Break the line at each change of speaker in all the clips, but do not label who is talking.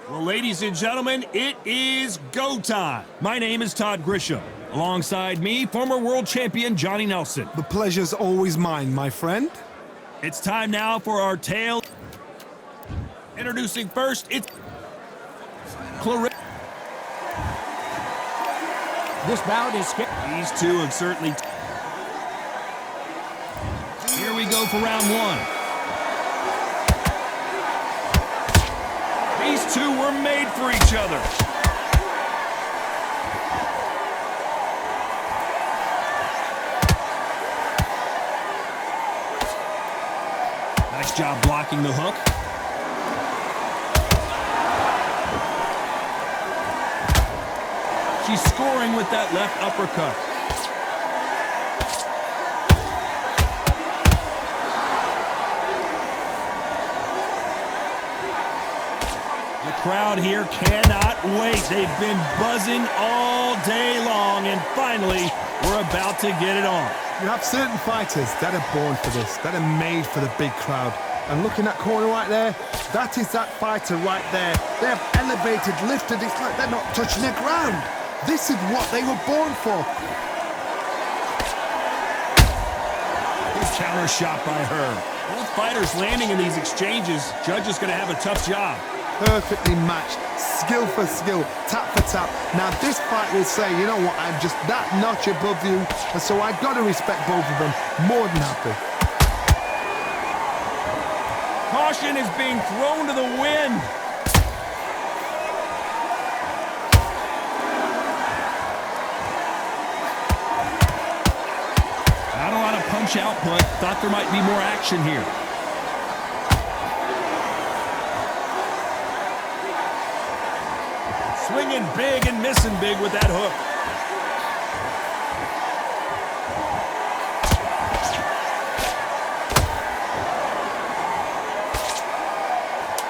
Well, ladies and gentlemen, it is go time. My name is Todd Grisham. Alongside me, former world champion Johnny Nelson.
The pleasure's always mine, my friend.
It's time now for our tale. Introducing first, it's Clarissa.
This bout is skip.
These two have certainly. Here we go for round one. These two were made for each other. Nice job blocking the hook. She's scoring with that left uppercut. The crowd here cannot wait. They've been buzzing all day long, and finally, we're about to get it on.
You have certain fighters that are born for this, that are made for the big crowd. And look in that corner right there, that is that fighter right there. They have elevated, lifted, it's like they're not touching the ground. This is what they were born for.
Good counter shot by her. Both fighters landing in these exchanges. Judge is going to have a tough job.
Perfectly matched, skill for skill, tap for tap. Now this fight will say, you know what, I'm just that notch above you, and so I got to respect both of them more than happy.
Caution is being thrown to the wind. Not a lot of punch output. Thought there might be more action here. Swinging big and missing big with that hook.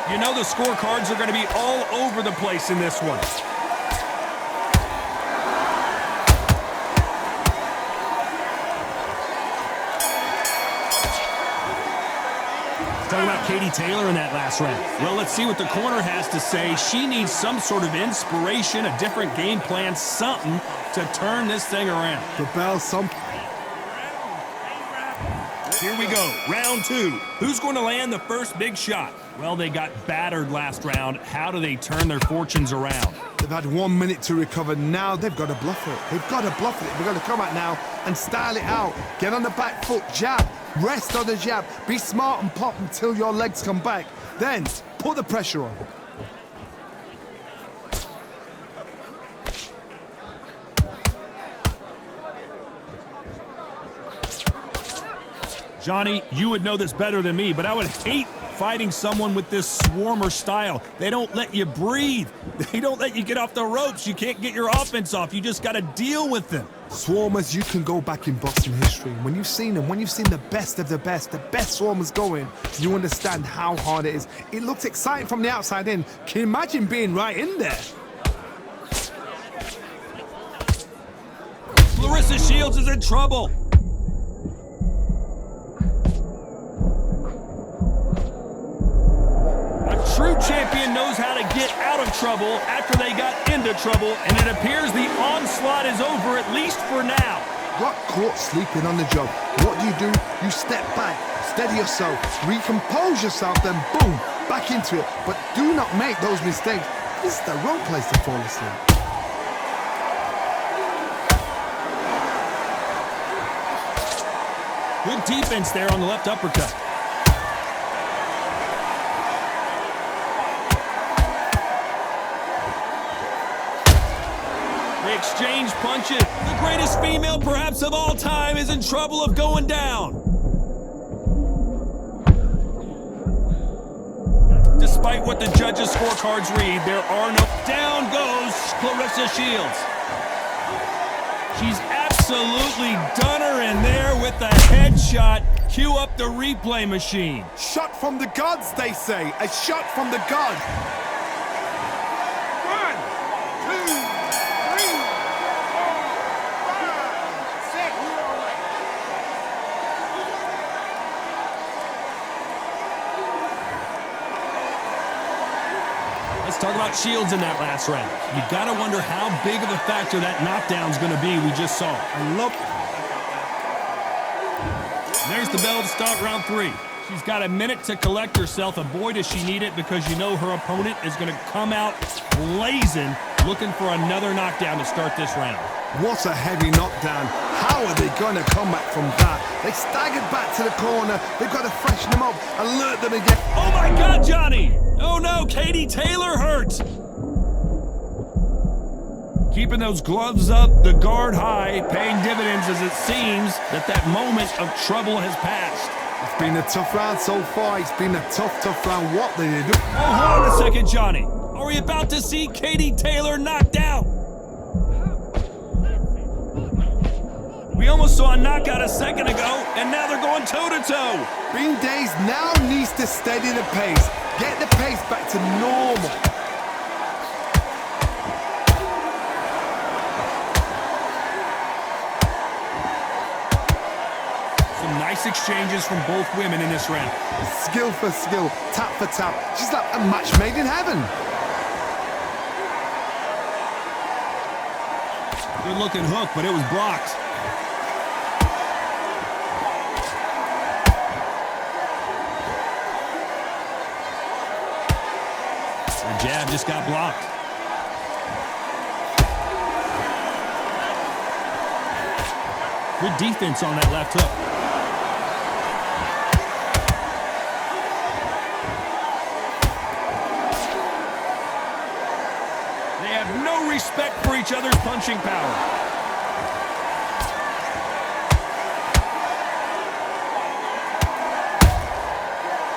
You know the scorecards are going to be all over the place in this one. Talking about Katie Taylor in that last round. Well, let's see what the corner has to say. She needs some sort of inspiration, a different game plan, something to turn this thing around.
The bell, some.
Here we go, round two. Who's going to land the first big shot? Well, they got battered last round. How do they turn their fortunes around?
They've had 1 minute to recover. Now they've got to bluff it. They've got to bluff it. They've got to come out now and style it out. Get on the back foot, jab. Rest on the jab. Be smart and pop until your legs come back. Then put the pressure on.
Johnny, you would know this better than me, but I would hate fighting someone with this swarmer style. They don't let you breathe. They don't let you get off the ropes. You can't get your offense off. You just got to deal with them.
Swarmers, you can go back in boxing history. When you've seen them, when you've seen the best of the best swarmers going, you understand how hard it is. It looks exciting from the outside in. Can you imagine being right in there?
Clarissa Shields is in trouble. True champion knows how to get out of trouble after they got into trouble, and it appears the onslaught is over, at least for now.
Got caught sleeping on the job. What do? You step back, steady yourself, recompose yourself, then boom, back into it. But do not make those mistakes. This is the wrong place to fall asleep.
Good defense there on the left uppercut. Exchange punches. The greatest female perhaps of all time is in trouble of going down. Despite what the judges' scorecards read, there are no... Down goes Clarissa Shields. She's absolutely done her in there with the headshot. Cue up the replay machine.
Shot from the gods, they say. A shot from the gods.
Let's talk about shields in that last round. You got to wonder how big of a factor that knockdown's going to be we just saw. There's the bell to start round 3. She's got a minute to collect herself, and boy, does she need it, because you know her opponent is going to come out blazing, looking for another knockdown to start this round.
What a heavy knockdown. How are they going to come back from that? They staggered back to the corner. They've got to freshen them up, alert them again.
Oh my God, Johnny! Oh no, Katie Taylor hurt! Keeping those gloves up, the guard high, paying dividends as it seems that moment of trouble has passed.
It's been a tough round so far. It's been a tough round. What did they do?
Oh, hold on a second, Johnny. Are we about to see Katie Taylor knocked out? We almost saw a knockout a second ago, and now they're going toe-to-toe.
Bean Days now needs to steady the pace. Get the pace back to normal.
Nice exchanges from both women in this round.
Skill for skill, tap for tap. She's like a match made in heaven.
Good looking hook, but it was blocked. Her jab just got blocked. Good defense on that left hook. No respect for each other's punching power.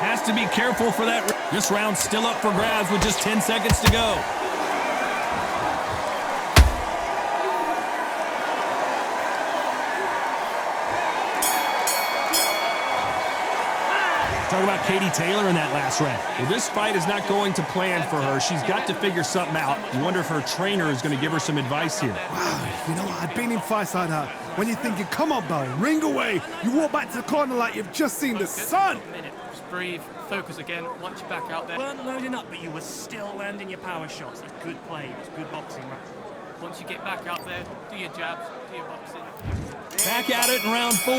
Has to be careful for that. This round's still up for grabs with just 10 seconds to go. Talk about Katie Taylor in that last round. Well, this fight is not going to plan for her. She's got to figure something out. You wonder if her trainer is going to give her some advice here.
Wow, you know what? I've been in fights like that. When you're thinking, come on, Bo, ring away. You walk back to the corner like you've just seen the sun.
Just breathe, focus again. Once you're back out there.
You weren't loading up, but you were still landing your power shots. It's good play. It's good boxing.
Once you get back out there, do your jabs, do your boxing.
Back at it in round 4.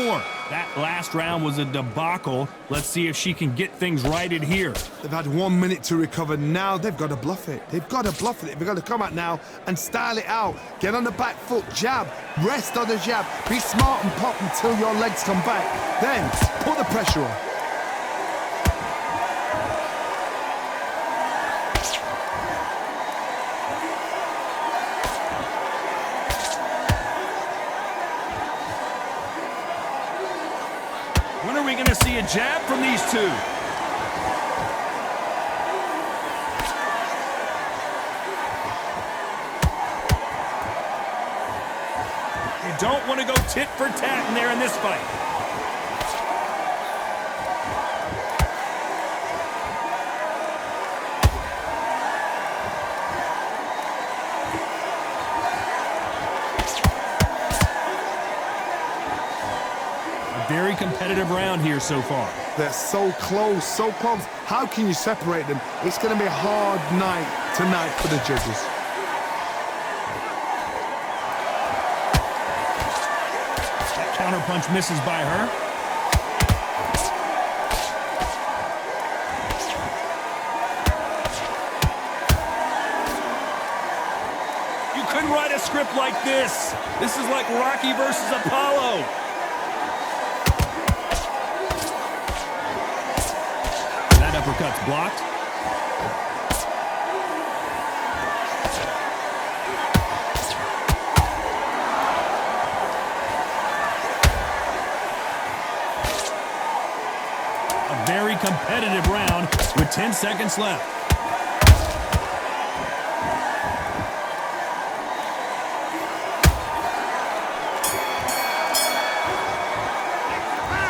That last round was a debacle. Let's see if she can get things righted here.
They've had 1 minute to recover. Now they've got to bluff it. They've got to bluff it. They've got to come out now and style it out. Get on the back foot, jab, rest on the jab. Be smart and pop until your legs come back. Then put the pressure on.
When are we going to see a jab from these two? You don't want to go tit for tat in there in this fight. Very competitive round here so far.
They're so close, so close. How can you separate them? It's going to be a hard night tonight for the judges.
That counterpunch misses by her. You couldn't write a script like this. This is like Rocky versus Apollo. Uppercut's blocked. A very competitive round with 10 seconds left.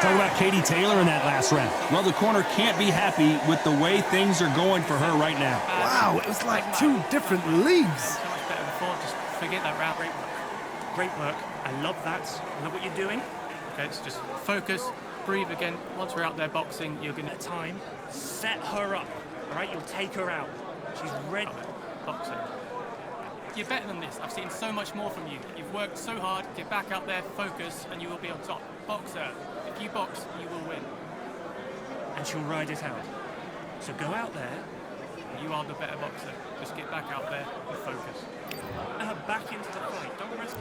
Talk about Katie Taylor in that last round. Well, the corner can't be happy with the way things are going for her right now.
Wow, it was like 2 different leagues.
So much better before, just forget that round.
Great work. I love that. I love what you're doing.
Okay, so just focus, breathe again. Once we're out there boxing, you're going
At time, set her up. All right, you'll take her out. She's red.
Boxer. You're better than this. I've seen so much more from you. You've worked so hard. Get back out there, focus, and you will be on top. Boxer. If you box, you will win.
And she'll ride it out. So go out there.
You are the better boxer. Just get back out there and focus.
Back into the fight. Don't rest.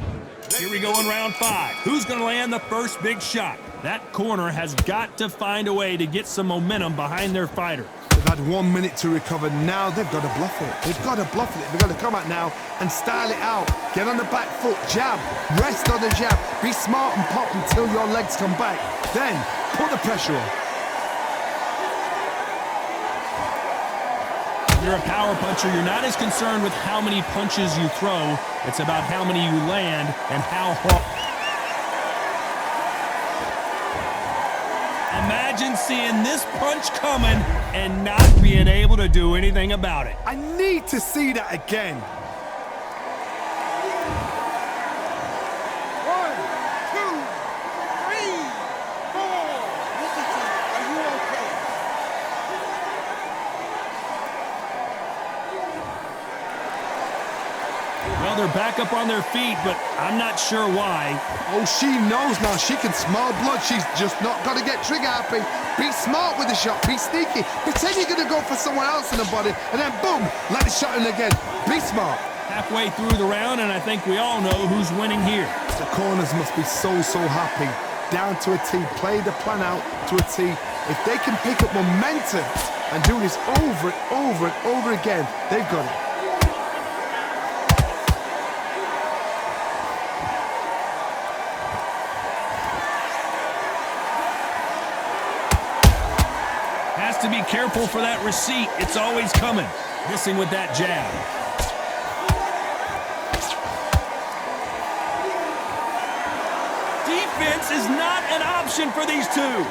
Here we go in round 5. Who's going to land the first big shot? That corner has got to find a way to get some momentum behind their fighter.
They've had 1 minute to recover. Now they've got to bluff it. They've got to bluff it. They've got to come out now and style it out. Get on the back foot, jab, rest on the jab. Be smart and pop until your legs come back. Then put the pressure on.
If you're a power puncher, you're not as concerned with how many punches you throw. It's about how many you land and how hard. Imagine seeing this punch coming and not being able to do anything about it.
I need to see that again. 1, 2, 3, 4. Are you okay?
Well, they're back up on their feet, but I'm not sure why.
Oh, she knows now. She can smell blood. She's just not got to get trigger happy. Be smart with the shot. Be sneaky. Pretend you're going to go for someone else in the body, and then boom, let the shot in again. Be smart.
Halfway through the round, and I think we all know who's winning here.
The corners must be so happy. Down to a T. Play the plan out to a T. If they can pick up momentum and do this over and over and over again, they've got it.
Has to be careful for that receipt. It's always coming. Missing with that jab. Defense is not an option for these two.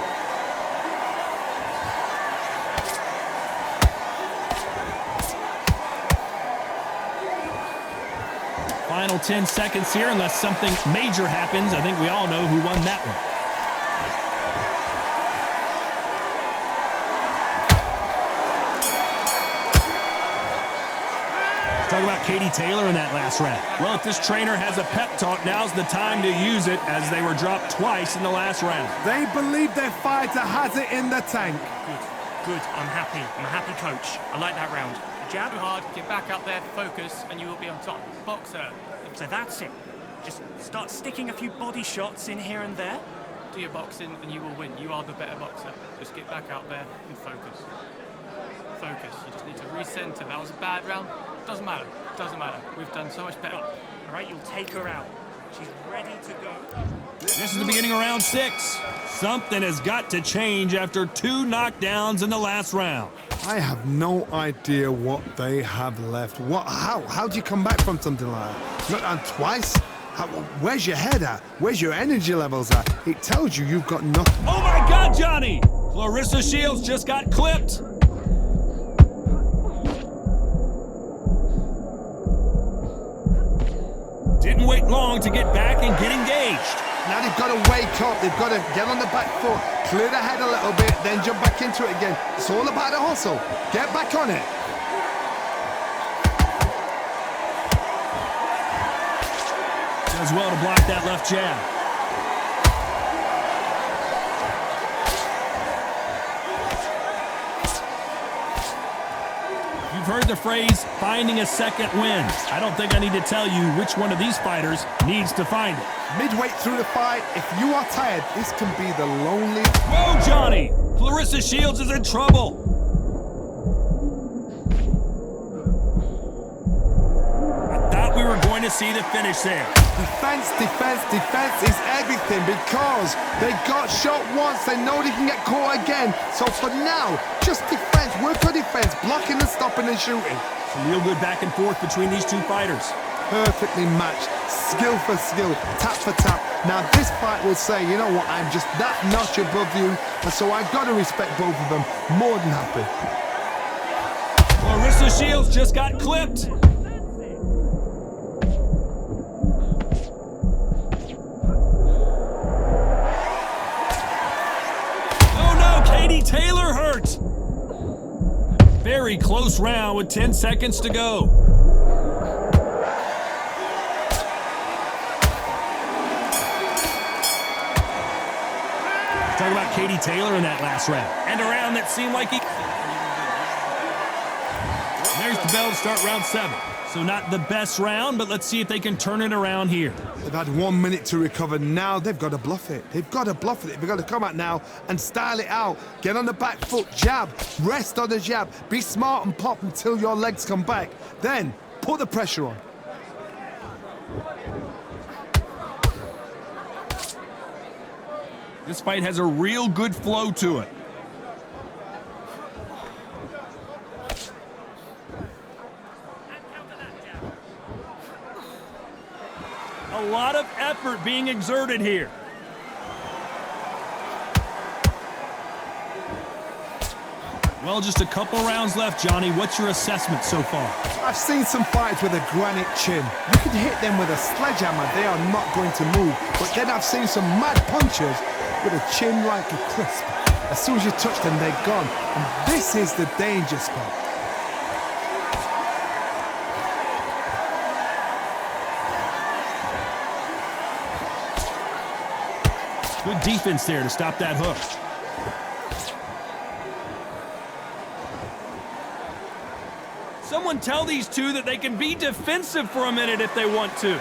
Final 10 seconds here, unless something major happens. I think we all know who won that one. Talk about Katie Taylor in that last round. Well, if this trainer has a pep talk, now's the time to use it, as they were dropped twice in the last round.
They believe their fighter has it in the tank.
Good. I'm happy. I'm a happy coach. I like that round.
Jab hard, get back out there, focus, and you will be on top. Boxer.
So that's it. Just start sticking a few body shots in here and there.
Do your boxing and you will win. You are the better boxer. Just get back out there and focus. Focus. You just need to recenter. That was a bad round. Doesn't matter. Doesn't matter. We've done so much better.
All right, you'll take her out. She's ready to go.
This is the beginning of round 6. Something has got to change after 2 knockdowns in the last round.
I have no idea what they have left. How do you come back from something like that? Not on twice? Where's your head at? Where's your energy levels at? It tells you you've got nothing.
Oh my God, Johnny! Clarissa Shields just got clipped. Didn't wait long to get back and get engaged.
Now they've got to wake up. They've got to get on the back foot, clear the head a little bit, then jump back into it again. It's all about the hustle. Get back on it.
Does well to block that left jab. You've heard the phrase, finding a second win. I don't think I need to tell you which one of these fighters needs to find it.
Midway through the fight, if you are tired, this can be the loneliest.
Whoa, Johnny! Clarissa Shields is in trouble. I thought we were going to see the finish there.
Defense is everything, because they got shot once. They know they can get caught again. So for now, just defense. Work on defense, blocking and stopping and shooting.
Some real good back and forth between these two fighters.
Perfectly matched, skill for skill, tap for tap. Now this fight will say, you know what, I'm just that notch above you, and so I've got to respect both of them. More than happy.
Clarissa Shields just got clipped. Oh no, Katie Taylor hurt. Fair very close round with 10 seconds to go. Talk about Katie Taylor in that last round. And a round that seemed like he... There's the bell to start round 7. So not the best round, but let's see if they can turn it around here.
They've had 1 minute to recover. Now they've got to bluff it. They've got to bluff it. They've got to come out now and style it out. Get on the back foot, jab, rest on the jab. Be smart and pop until your legs come back. Then put the pressure on.
This fight has a real good flow to it. A lot of effort being exerted here. Well, just a couple rounds left, Johnny. What's your assessment so far?
I've seen some fighters with a granite chin. You can hit them with a sledgehammer, they are not going to move. But then I've seen some mad punchers with a chin like a crisp. As soon as you touch them, they're gone. And this is the danger spot.
Good defense there to stop that hook. Someone tell these two that they can be defensive for a minute if they want to.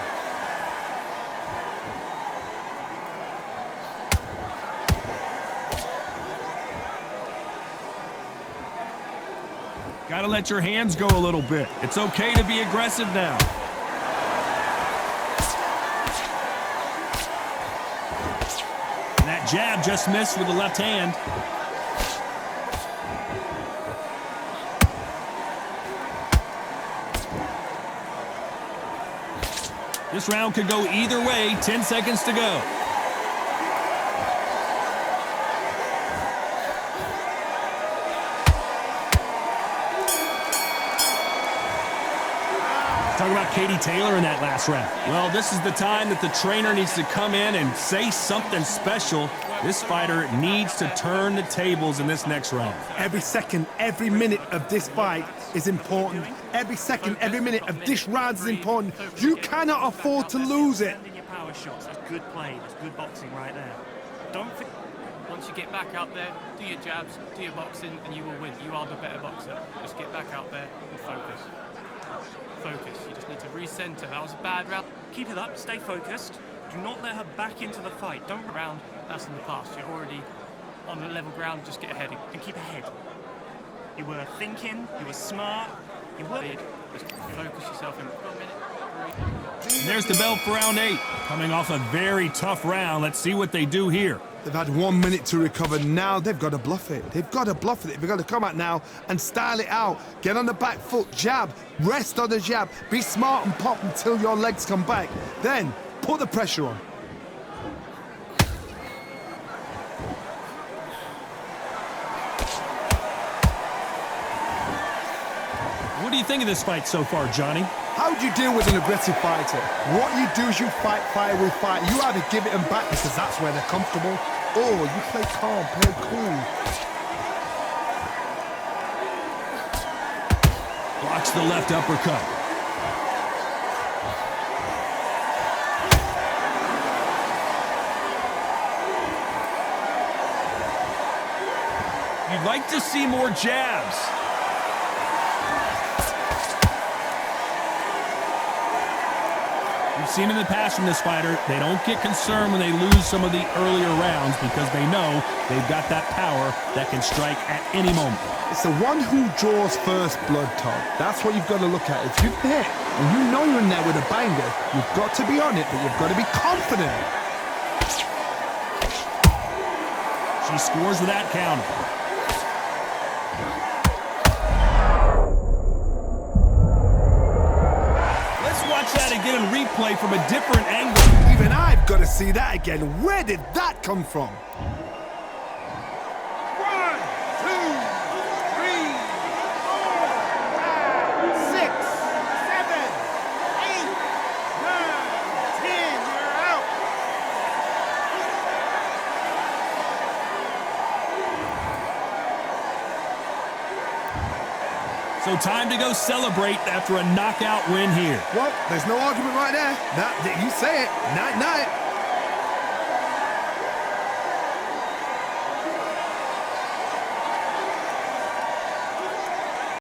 Got to let your hands go a little bit. It's okay to be aggressive now. And that jab just missed with the left hand. This round could go either way. 10 seconds to go. Talk about Katie Taylor in that last round. Well, this is the time that the trainer needs to come in and say something special. This fighter needs to turn the tables in this next round.
Every second, every minute of this fight is important. Every second, every minute of this round is important. You cannot afford to lose it.
Landing your power shots. That's good play. That's good boxing right there. Don't think.
Once you get back out there, do your jabs, do your boxing, and you will win. You are the better boxer. Just get back out there and focus. Focus. You just need to recenter. That was a bad round.
Keep it up. Stay focused. Do not let her back into the fight. Don't
Round. That's in the past. You're already on the level ground. Just get ahead.
and keep ahead. You were thinking. You were smart. You were.
Just focus yourself in. 1 minute. 3.
And there's the bell for round 8. Coming off a very tough round. Let's see what they do here.
They've had 1 minute to recover. Now they've got to bluff it. They've got to bluff it. They've got to come out now and style it out. Get on the back foot, jab, rest on the jab. Be smart and pop until your legs come back. Then put the pressure on.
What do you think of this fight so far, Johnny?
How do you deal with an aggressive fighter? What you do is you fight fire with fight. You either give it them back because that's where they're comfortable, or you play calm, play cool.
Blocks the left uppercut. You'd like to see more jabs. We've seen in the past from this fighter, they don't get concerned when they lose some of the earlier rounds because they know they've got that power that can strike at any moment.
It's the one who draws first blood, Todd. That's what you've got to look at. If you've hit and you know you're in there with a banger, you've got to be on it, but you've got to be confident.
She scores with that counter. That again and replay from a different angle.
Even I've got to see that again. Where did that come from? 1, 2, 3, 4, 5, 6, 7, 8, 9, 10. You're out.
So time to go celebrate after a knockout win here.
Well, there's no argument right there. You say it. Night-night.